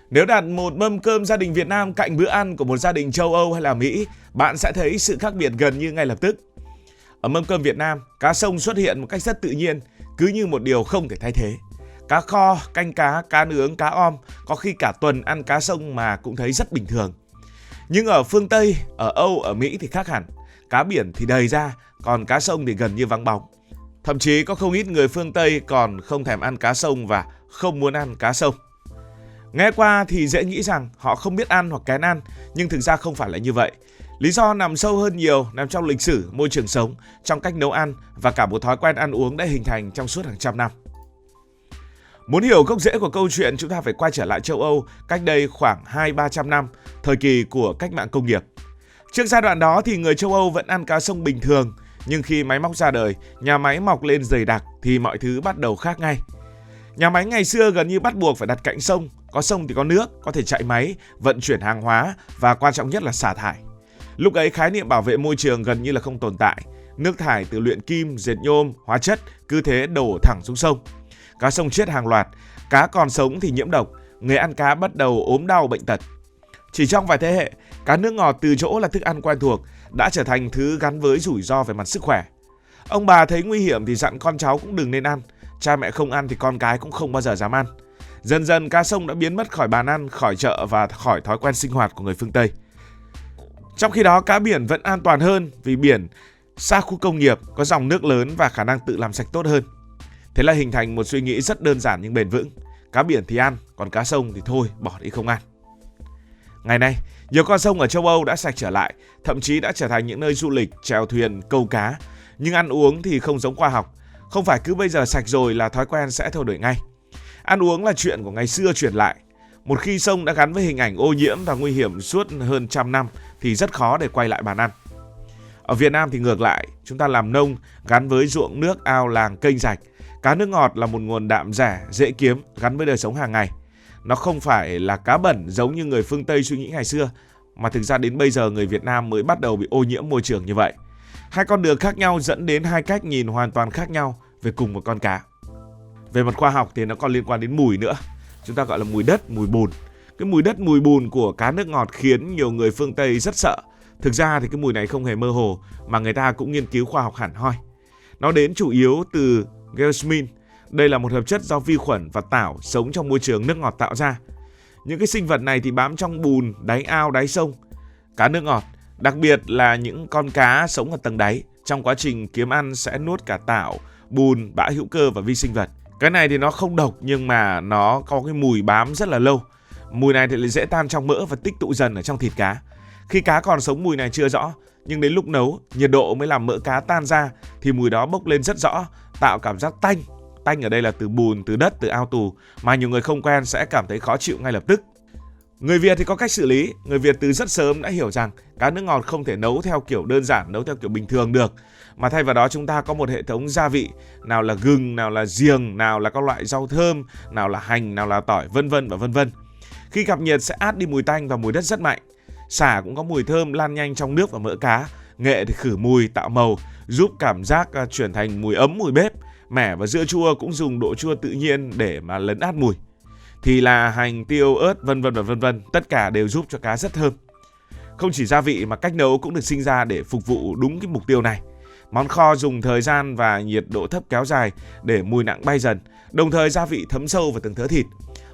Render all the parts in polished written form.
Nếu đặt một mâm cơm gia đình Việt Nam cạnh bữa ăn của một gia đình châu Âu hay là Mỹ, bạn sẽ thấy sự khác biệt gần như ngay lập tức. Ở mâm cơm Việt Nam, cá sông xuất hiện một cách rất tự nhiên, cứ như một điều không thể thay thế. Cá kho, canh cá, cá nướng, cá om, có khi cả tuần ăn cá sông mà cũng thấy rất bình thường. Nhưng ở phương Tây, ở Âu, ở Mỹ thì khác hẳn. Cá biển thì đầy ra, còn cá sông thì gần như vắng bóng. Thậm chí có không ít người phương Tây còn không thèm ăn cá sông và không muốn ăn cá sông. Nghe qua thì dễ nghĩ rằng họ không biết ăn hoặc kén ăn, nhưng thực ra không phải là như vậy. Lý do nằm sâu hơn nhiều, nằm trong lịch sử, môi trường sống, trong cách nấu ăn và cả một thói quen ăn uống đã hình thành trong suốt hàng trăm năm. Muốn hiểu gốc rễ của câu chuyện, chúng ta phải quay trở lại châu Âu cách đây khoảng 200-300 năm, thời kỳ của cách mạng công nghiệp. Trước giai đoạn đó thì người châu Âu vẫn ăn cá sông bình thường, nhưng khi máy móc ra đời, nhà máy mọc lên dày đặc thì mọi thứ bắt đầu khác ngay. Nhà máy ngày xưa gần như bắt buộc phải đặt cạnh sông, có sông thì có nước, có thể chạy máy, vận chuyển hàng hóa và quan trọng nhất là xả thải. Lúc ấy khái niệm bảo vệ môi trường gần như là không tồn tại. Nước thải từ luyện kim, dệt nhôm, hóa chất cứ thế đổ thẳng xuống sông. Cá sông chết hàng loạt, cá còn sống thì nhiễm độc, người ăn cá bắt đầu ốm đau bệnh tật. Chỉ trong vài thế hệ, cá nước ngọt từ chỗ là thức ăn quen thuộc đã trở thành thứ gắn với rủi ro về mặt sức khỏe. Ông bà thấy nguy hiểm thì dặn con cháu cũng đừng nên ăn, cha mẹ không ăn thì con cái cũng không bao giờ dám ăn. Dần dần cá sông đã biến mất khỏi bàn ăn, khỏi chợ và khỏi thói quen sinh hoạt của người phương Tây. Trong khi đó cá biển vẫn an toàn hơn vì biển xa khu công nghiệp, có dòng nước lớn và khả năng tự làm sạch tốt hơn. Thế là hình thành một suy nghĩ rất đơn giản nhưng bền vững. Cá biển thì ăn, còn cá sông thì thôi, bỏ đi không ăn. Ngày nay, nhiều con sông ở châu Âu đã sạch trở lại, thậm chí đã trở thành những nơi du lịch, chèo thuyền, câu cá. Nhưng ăn uống thì không giống khoa học. Không phải cứ bây giờ sạch rồi là thói quen sẽ thay đổi ngay. Ăn uống là chuyện của ngày xưa truyền lại. Một khi sông đã gắn với hình ảnh ô nhiễm và nguy hiểm suốt hơn 100 năm thì rất khó để quay lại bàn ăn. Ở Việt Nam thì ngược lại, chúng ta làm nông gắn với ruộng nước, ao, làng, kênh rạch. Cá nước ngọt là một nguồn đạm rẻ, dễ kiếm, gắn với đời sống hàng ngày. Nó không phải là cá bẩn giống như người phương Tây suy nghĩ ngày xưa, mà thực ra đến bây giờ người Việt Nam mới bắt đầu bị ô nhiễm môi trường như vậy. Hai con đường khác nhau dẫn đến hai cách nhìn hoàn toàn khác nhau về cùng một con cá. Về mặt khoa học thì nó còn liên quan đến mùi nữa. Chúng ta gọi là mùi đất, mùi bùn. Cái mùi đất, mùi bùn của cá nước ngọt khiến nhiều người phương Tây rất sợ. Thực ra thì cái mùi này không hề mơ hồ mà người ta cũng nghiên cứu khoa học hẳn hoi. Nó đến chủ yếu từ geosmin. Đây là một hợp chất do vi khuẩn và tảo sống trong môi trường nước ngọt tạo ra. Những cái sinh vật này thì bám trong bùn, đáy ao, đáy sông. Cá nước ngọt, đặc biệt là những con cá sống ở tầng đáy, trong quá trình kiếm ăn sẽ nuốt cả tảo, bùn, bã hữu cơ và vi sinh vật. Cái này thì nó không độc nhưng mà nó có cái mùi bám rất là lâu. Mùi này thì dễ tan trong mỡ và tích tụ dần ở trong thịt cá. Khi cá còn sống mùi này chưa rõ, nhưng đến lúc nấu, nhiệt độ mới làm mỡ cá tan ra thì mùi đó bốc lên rất rõ, tạo cảm giác tanh. Tanh ở đây là từ bùn, từ đất, từ ao tù mà nhiều người không quen sẽ cảm thấy khó chịu ngay lập tức. Người Việt thì có cách xử lý. Người Việt từ rất sớm đã hiểu rằng cá nước ngọt không thể nấu theo kiểu đơn giản, nấu theo kiểu bình thường được, mà thay vào đó chúng ta có một hệ thống gia vị, nào là gừng, nào là giềng, nào là các loại rau thơm, nào là hành, nào là tỏi, vân vân và vân vân. Khi gặp nhiệt sẽ át đi mùi tanh và mùi đất rất mạnh. Sả cũng có mùi thơm lan nhanh trong nước và mỡ cá. Nghệ thì khử mùi, tạo màu, giúp cảm giác chuyển thành mùi ấm, mùi bếp. Mẻ và dưa chua cũng dùng độ chua tự nhiên để mà lấn át mùi. Thì là hành, tiêu, ớt, vân vân và vân vân, tất cả đều giúp cho cá rất thơm. Không chỉ gia vị mà cách nấu cũng được sinh ra để phục vụ đúng cái mục tiêu này. Món kho dùng thời gian và nhiệt độ thấp kéo dài để mùi nặng bay dần, đồng thời gia vị thấm sâu vào từng thớ thịt.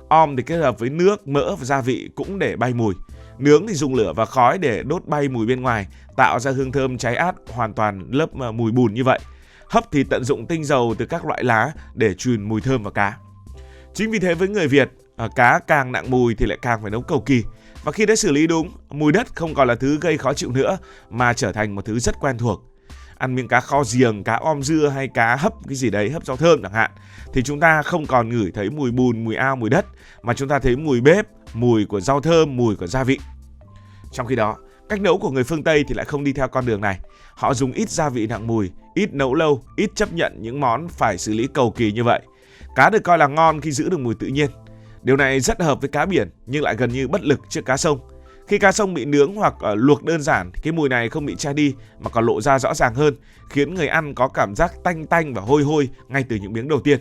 Om thì kết hợp với nước, mỡ và gia vị cũng để bay mùi. Nướng thì dùng lửa và khói để đốt bay mùi bên ngoài, tạo ra hương thơm cháy át hoàn toàn lớp mùi bùn như vậy. Hấp thì tận dụng tinh dầu từ các loại lá để truyền mùi thơm vào cá. Chính vì thế với người Việt, cá càng nặng mùi thì lại càng phải nấu cầu kỳ. Và khi đã xử lý đúng, mùi đất không còn là thứ gây khó chịu nữa mà trở thành một thứ rất quen thuộc. Ăn miếng cá kho giềng, cá om dưa hay cá hấp cái gì đấy, hấp rau thơm chẳng hạn, thì chúng ta không còn ngửi thấy mùi bùn, mùi ao, mùi đất, mà chúng ta thấy mùi bếp, mùi của rau thơm, mùi của gia vị. Trong khi đó, cách nấu của người phương Tây thì lại không đi theo con đường này. Họ dùng ít gia vị nặng mùi, ít nấu lâu, ít chấp nhận những món phải xử lý cầu kỳ như vậy. Cá được coi là ngon khi giữ được mùi tự nhiên. Điều này rất hợp với cá biển nhưng lại gần như bất lực trước cá sông. Khi cá sông bị nướng hoặc luộc đơn giản, cái mùi này không bị che đi mà còn lộ ra rõ ràng hơn, khiến người ăn có cảm giác tanh tanh và hôi hôi ngay từ những miếng đầu tiên.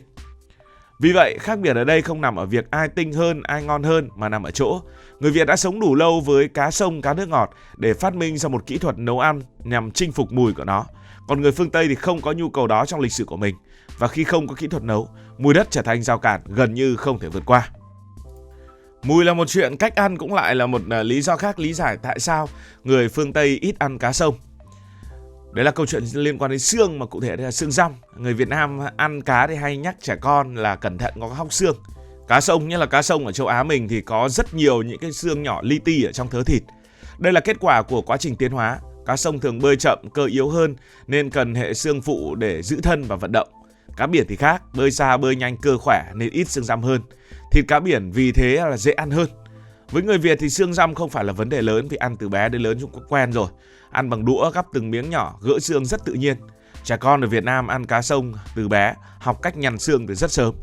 Vì vậy, khác biệt ở đây không nằm ở việc ai tinh hơn, ai ngon hơn mà nằm ở chỗ người Việt đã sống đủ lâu với cá sông, cá nước ngọt để phát minh ra một kỹ thuật nấu ăn nhằm chinh phục mùi của nó. Còn người phương Tây thì không có nhu cầu đó trong lịch sử của mình. Và khi không có kỹ thuật nấu, mùi đất trở thành rào cản gần như không thể vượt qua. Mùi là một chuyện, cách ăn cũng lại là một lý do khác lý giải tại sao người phương Tây ít ăn cá sông. Đấy là câu chuyện liên quan đến xương, mà cụ thể đây là xương răm. Người Việt Nam ăn cá thì hay nhắc trẻ con là cẩn thận có hóc xương. Cá sông, nhất là cá sông ở châu Á mình thì có rất nhiều những cái xương nhỏ li ti ở trong thớ thịt. Đây là kết quả của quá trình tiến hóa. Cá sông thường bơi chậm, cơ yếu hơn nên cần hệ xương phụ để giữ thân và vận động. Cá biển thì khác, bơi xa, bơi nhanh, cơ khỏe nên ít xương răm hơn. Thịt cá biển vì thế là dễ ăn hơn. Với người Việt thì xương răm không phải là vấn đề lớn vì ăn từ bé đến lớn chúng có quen rồi. Ăn bằng đũa, gắp từng miếng nhỏ, gỡ xương rất tự nhiên. Trẻ con ở Việt Nam ăn cá sông từ bé, học cách nhằn xương từ rất sớm.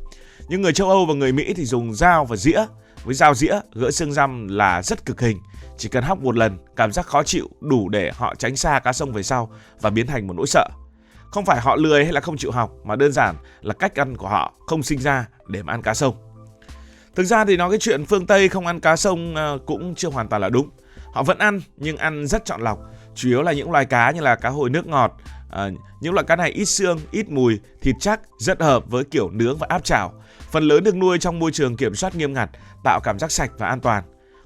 Nhưng người châu Âu và người Mỹ thì dùng dao và dĩa. Với dao dĩa, gỡ xương răm là rất cực hình. Chỉ cần hóc một lần, cảm giác khó chịu đủ để họ tránh xa cá sông về sau và biến thành một nỗi sợ. Không phải họ lười hay là không chịu học, mà đơn giản là cách ăn của họ không sinh ra để mà ăn cá sông. Thực ra thì nói cái chuyện phương Tây không ăn cá sông cũng chưa hoàn toàn là đúng. Họ vẫn ăn nhưng ăn rất chọn lọc. Chủ yếu là những loài cá như là cá hồi nước ngọt. Những loại cá này ít xương, ít mùi, thịt chắc, rất hợp với kiểu nướng và áp chảo. Phần lớn được nuôi trong môi trường kiểm soát nghiêm ngặt, tạo cảm giác sạch và an toàn.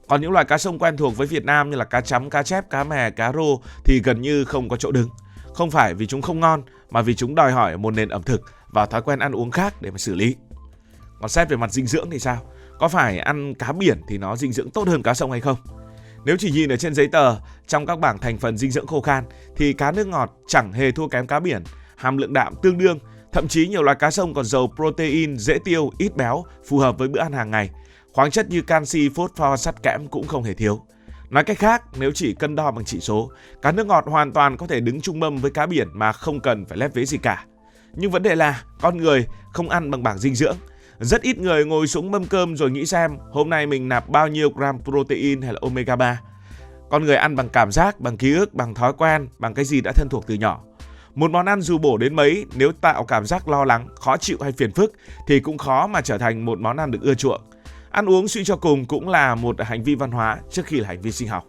Còn những loài cá sông quen thuộc với Việt Nam như là cá chấm, cá chép, cá mè, cá rô thì gần như không có chỗ đứng. Không phải vì chúng không ngon, mà vì chúng đòi hỏi một nền ẩm thực và thói quen ăn uống khác để mà xử lý. Còn xét về mặt dinh dưỡng thì sao? Có phải ăn cá biển thì nó dinh dưỡng tốt hơn cá sông hay không? Nếu chỉ nhìn ở trên giấy tờ, trong các bảng thành phần dinh dưỡng khô khan thì cá nước ngọt chẳng hề thua kém cá biển, hàm lượng đạm tương đương, thậm chí nhiều loài cá sông còn giàu protein, dễ tiêu, ít béo, phù hợp với bữa ăn hàng ngày. Khoáng chất như canxi, phosphor, sắt, kẽm cũng không hề thiếu. Nói cách khác, nếu chỉ cân đo bằng chỉ số, cá nước ngọt hoàn toàn có thể đứng chung mâm với cá biển mà không cần phải lép vế gì cả. Nhưng vấn đề là con người không ăn bằng bảng dinh dưỡng. Rất ít người ngồi xuống mâm cơm rồi nghĩ xem hôm nay mình nạp bao nhiêu gram protein hay là omega 3. Con người ăn bằng cảm giác, bằng ký ức, bằng thói quen, bằng cái gì đã thân thuộc từ nhỏ. Một món ăn dù bổ đến mấy, nếu tạo cảm giác lo lắng, khó chịu hay phiền phức thì cũng khó mà trở thành một món ăn được ưa chuộng. Ăn uống suy cho cùng cũng là một hành vi văn hóa trước khi là hành vi sinh học.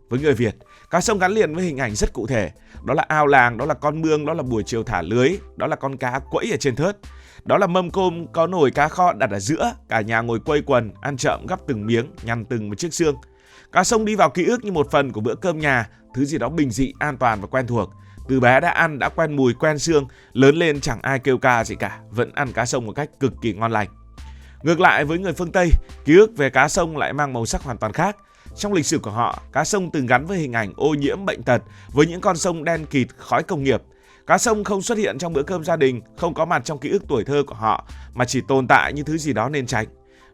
Với người Việt, cá sông gắn liền với hình ảnh rất cụ thể. Đó là ao làng, đó là con mương, đó là buổi chiều thả lưới, đó là con cá quẫy ở trên thớt. Đó là mâm cơm có nồi cá kho đặt ở giữa, cả nhà ngồi quây quần, ăn trộm gắp từng miếng, nhằn từng một chiếc xương. Cá sông đi vào ký ức như một phần của bữa cơm nhà, thứ gì đó bình dị, an toàn và quen thuộc. Từ bé đã ăn, đã quen mùi, quen xương, lớn lên chẳng ai kêu ca gì cả, vẫn ăn cá sông một cách cực kỳ ngon lành. Ngược lại với người phương Tây, ký ức về cá sông lại mang màu sắc hoàn toàn khác. Trong lịch sử của họ, cá sông từng gắn với hình ảnh ô nhiễm, bệnh tật, với những con sông đen kịt, khói công nghiệp. Cá sông không xuất hiện trong bữa cơm gia đình, không có mặt trong ký ức tuổi thơ của họ, mà chỉ tồn tại như thứ gì đó nên tránh.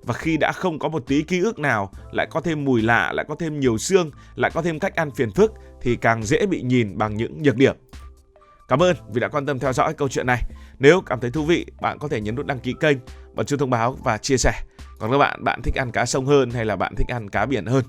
Và khi đã không có một tí ký ức nào, lại có thêm mùi lạ, lại có thêm nhiều xương, lại có thêm cách ăn phiền phức, thì càng dễ bị nhìn bằng những nhược điểm. Cảm ơn vì đã quan tâm theo dõi câu chuyện này. Nếu cảm thấy thú vị, bạn có thể nhấn nút đăng ký kênh, bật chuông thông báo và chia sẻ. Còn các bạn thích ăn cá sông hơn hay là bạn thích ăn cá biển hơn?